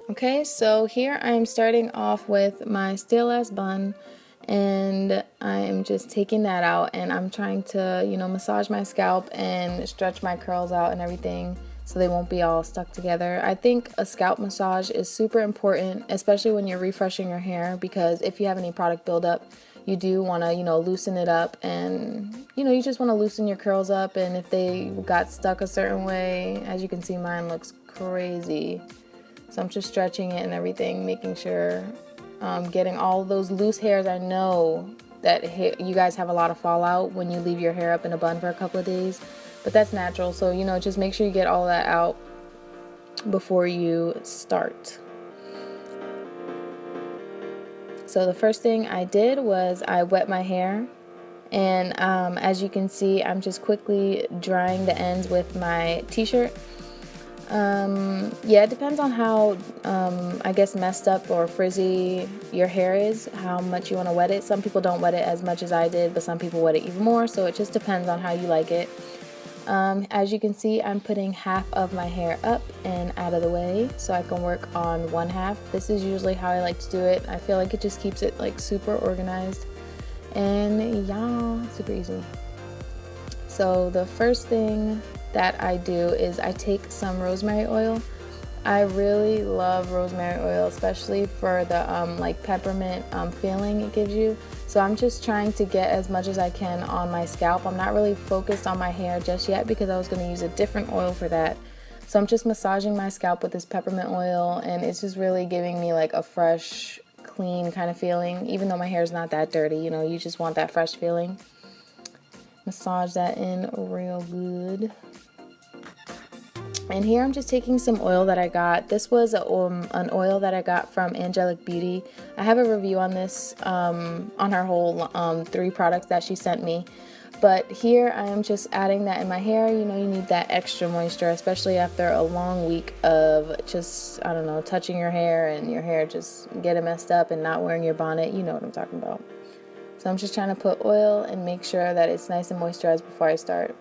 Okay, so here I am starting off with my steel ass bun, and I am just taking that out, and I'm trying to, massage my scalp and stretch my curls out and everything so they won't be all stuck together. I think a scalp massage is super important, especially when you're refreshing your hair, because if you have any product buildup, you do want to, loosen it up, and, you just want to loosen your curls up, and if they got stuck a certain way, as you can see, mine looks crazy. So I'm just stretching it and everything, making sure getting all those loose hairs. I know that you guys have a lot of fallout when you leave your hair up in a bun for a couple of days, but that's natural. So, just make sure you get all that out before you start. So the first thing I did was I wet my hair, and as you can see, I'm just quickly drying the ends with my t-shirt. Yeah, it depends on how, I guess, messed up or frizzy your hair is, how much you want to wet it. Some people don't wet it as much as I did, but some people wet it even more, so it just depends on how you like it. As you can see, I'm putting half of my hair up and out of the way so I can work on one half. This is usually how I like to do it. I feel like it just keeps it like super organized, and yeah, super easy. So the first thing that I do is I take some rosemary oil. I really love rosemary oil, especially for the like peppermint feeling it gives you. So I'm just trying to get as much as I can on my scalp. I'm not really focused on my hair just yet because I was going to use a different oil for that. So I'm just massaging my scalp with this peppermint oil, and it's just really giving me like a fresh, clean kind of feeling. Even though my hair is not that dirty, you just want that fresh feeling. Massage that in real good. And here I'm just taking some oil that I got. This was an oil that I got from Angelic Beauty. I have a review on this, on her whole 3 products that she sent me. But here I am just adding that in my hair. You need that extra moisture, especially after a long week of just, I don't know, touching your hair and your hair just getting messed up and not wearing your bonnet. You know what I'm talking about. So I'm just trying to put oil and make sure that it's nice and moisturized before I start.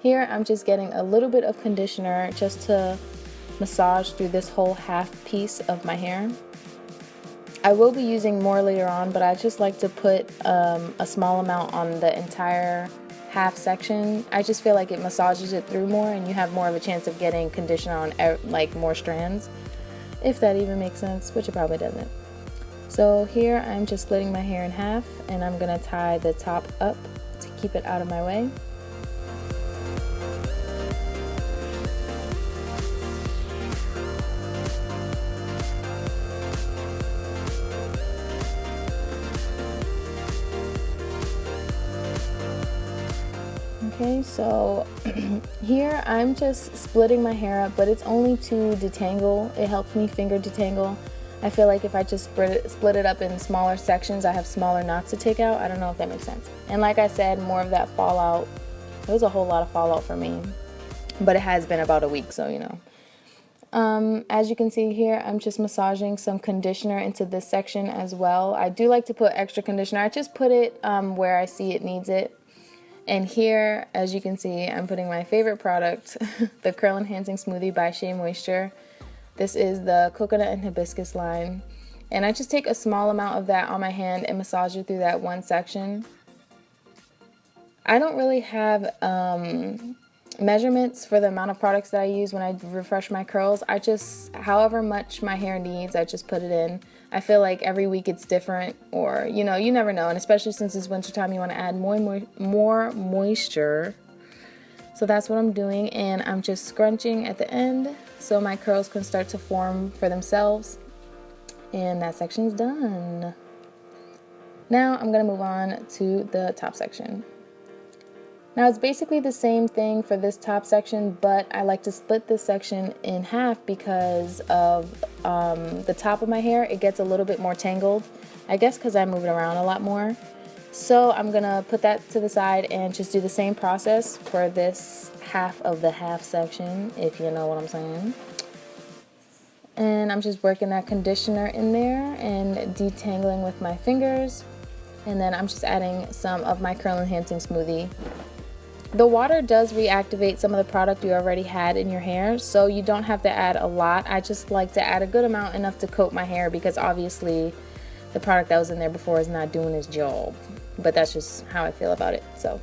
Here I'm just getting a little bit of conditioner just to massage through this whole half piece of my hair. I will be using more later on, but I just like to put a small amount on the entire half section. I just feel like it massages it through more, and you have more of a chance of getting conditioner on like more strands, if that even makes sense, which it probably doesn't. So here I'm just splitting my hair in half, and I'm gonna tie the top up to keep it out of my way. Okay, so here I'm just splitting my hair up, but it's only to detangle. It helps me finger detangle. I feel like if I just split it up in smaller sections, I have smaller knots to take out. I don't know if that makes sense. And like I said, more of that fallout. There was a whole lot of fallout for me, but it has been about a week, so As you can see here, I'm just massaging some conditioner into this section as well. I do like to put extra conditioner. I just put it where I see it needs it. And here, as you can see, I'm putting my favorite product, the Curl Enhancing Smoothie by Shea Moisture. This is the coconut and hibiscus line. And I just take a small amount of that on my hand and massage it through that one section. I don't really have measurements for the amount of products that I use when I refresh my curls. I just, however much my hair needs, I just put it in. I feel like every week it's different, or you never know, and especially since it's wintertime, you want to add more moisture. So that's what I'm doing, and I'm just scrunching at the end so my curls can start to form for themselves. And that section's done. Now I'm gonna move on to the top section. Now it's basically the same thing for this top section, but I like to split this section in half because of the top of my hair. It gets a little bit more tangled, I guess because I move it around a lot more. So I'm gonna put that to the side and just do the same process for this half of the half section, if you know what I'm saying. And I'm just working that conditioner in there and detangling with my fingers. And then I'm just adding some of my Curl Enhancing Smoothie The water does reactivate some of the product you already had in your hair, so you don't have to add a lot. I just like to add a good amount, enough to coat my hair, because obviously the product that was in there before is not doing its job. But that's just how I feel about it. So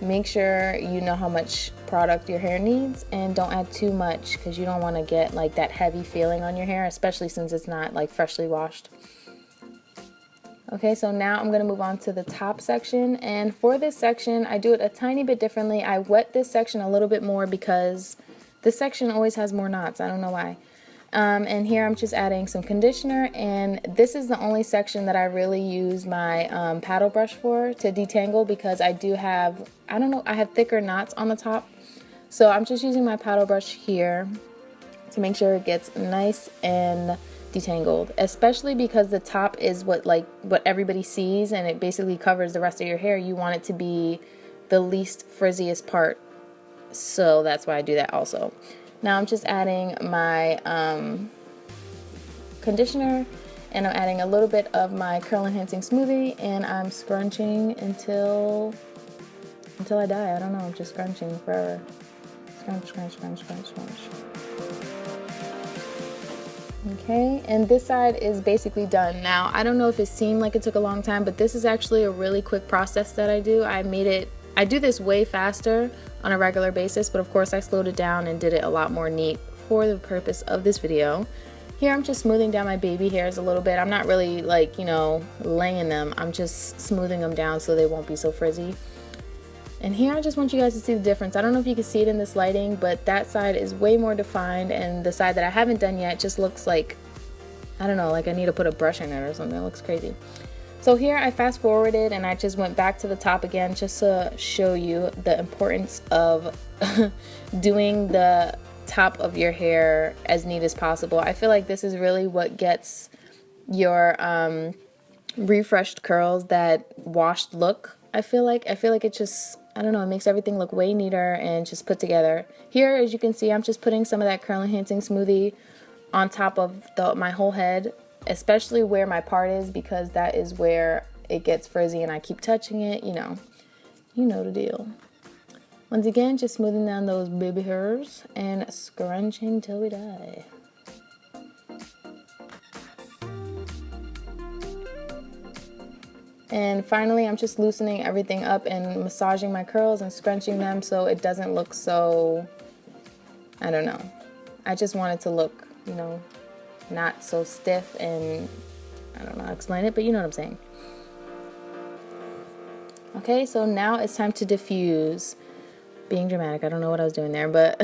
make sure you know how much product your hair needs, and don't add too much, because you don't want to get like that heavy feeling on your hair, especially since it's not like freshly washed. Okay, so now I'm going to move on to the top section, and for this section I do it a tiny bit differently. I wet this section a little bit more because this section always has more knots. I don't know why. And here I'm just adding some conditioner, and this is the only section that I really use my paddle brush for to detangle, because I do have, I don't know, I have thicker knots on the top. So I'm just using my paddle brush here to make sure it gets nice and detangled, especially because the top is what everybody sees, and it basically covers the rest of your hair. You want it to be the least frizziest part, so that's why I do that also. Now I'm just adding my conditioner, and I'm adding a little bit of my curl enhancing smoothie, and I'm scrunching until I die. I don't know, I'm just scrunching forever. Scrunch, scrunch, scrunch, scrunch, scrunch. Okay, and this side is basically done. Now, I don't know if it seemed like it took a long time, but this is actually a really quick process that I do. I do this way faster on a regular basis, but of course I slowed it down and did it a lot more neat for the purpose of this video. Here I'm just smoothing down my baby hairs a little bit. I'm not really like, you know, laying them. I'm just smoothing them down so they won't be so frizzy. And here I just want you guys to see the difference. I don't know if you can see it in this lighting, but that side is way more defined, and the side that I haven't done yet just looks like, I don't know, like I need to put a brush in it or something. It looks crazy. So here I fast forwarded and I just went back to the top again just to show you the importance of doing the top of your hair as neat as possible. I feel like this is really what gets your refreshed curls that washed look. I feel like it just, I don't know, it makes everything look way neater and just put together. Here, as you can see, I'm just putting some of that curl enhancing smoothie on top of my whole head, especially where my part is, because that is where it gets frizzy and I keep touching it, you know the deal. Once again, just smoothing down those baby hairs and scrunching till we die. And finally, I'm just loosening everything up and massaging my curls and scrunching them so it doesn't look so, I don't know. I just want it to look, you know, not so stiff, and I don't know how to explain it, but you know what I'm saying. Okay, so now it's time to diffuse. Being dramatic, I don't know what I was doing there, but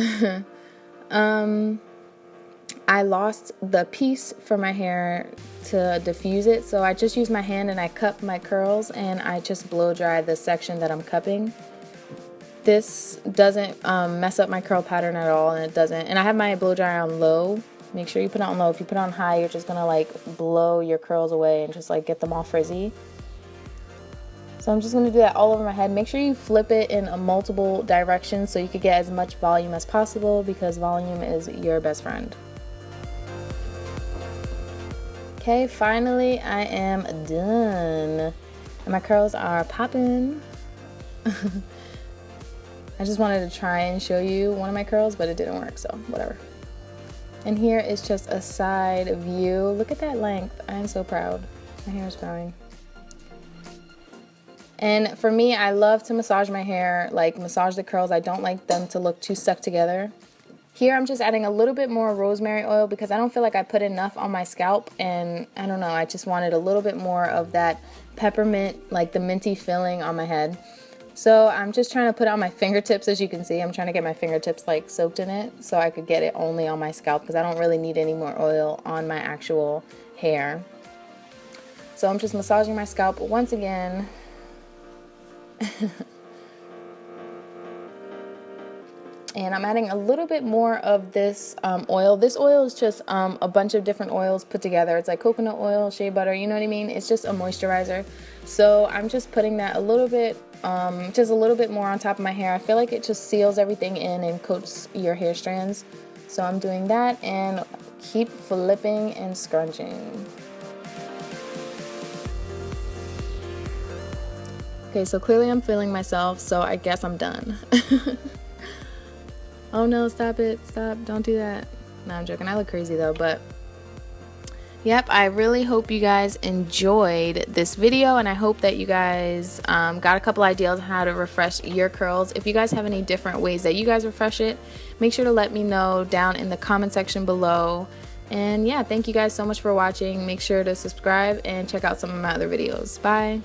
I lost the piece for my hair to diffuse it, so I just use my hand and I cup my curls and I just blow dry the section that I'm cupping. This doesn't mess up my curl pattern at all, and it doesn't. And I have my blow dryer on low. Make sure you put it on low. If you put it on high, you're just gonna like blow your curls away and just like get them all frizzy. So I'm just gonna do that all over my head. Make sure you flip it in a multiple directions so you could get as much volume as possible, because volume is your best friend. Okay, finally I am done. And my curls are popping. I just wanted to try and show you one of my curls, but it didn't work, so whatever. And here is just a side view. Look at that length. I am so proud. My hair is growing. And for me, I love to massage my hair, like massage the curls. I don't like them to look too stuck together. Here I'm just adding a little bit more rosemary oil because I don't feel like I put enough on my scalp, and I don't know, I just wanted a little bit more of that peppermint, like the minty feeling on my head. So I'm just trying to put it on my fingertips. As you can see, I'm trying to get my fingertips like soaked in it so I could get it only on my scalp, because I don't really need any more oil on my actual hair. So I'm just massaging my scalp once again. And I'm adding a little bit more of this oil. This oil is just a bunch of different oils put together. It's like coconut oil, shea butter, you know what I mean? It's just a moisturizer. So I'm just putting that a little bit, just a little bit more on top of my hair. I feel like it just seals everything in and coats your hair strands. So I'm doing that and keep flipping and scrunching. Okay, so clearly I'm feeling myself, so I guess I'm done. Oh no, stop it. Stop. Don't do that. No, I'm joking. I look crazy though, but yep, I really hope you guys enjoyed this video, and I hope that you guys got a couple ideas on how to refresh your curls. If you guys have any different ways that you guys refresh it, make sure to let me know down in the comment section below. And yeah, thank you guys so much for watching. Make sure to subscribe and check out some of my other videos. Bye.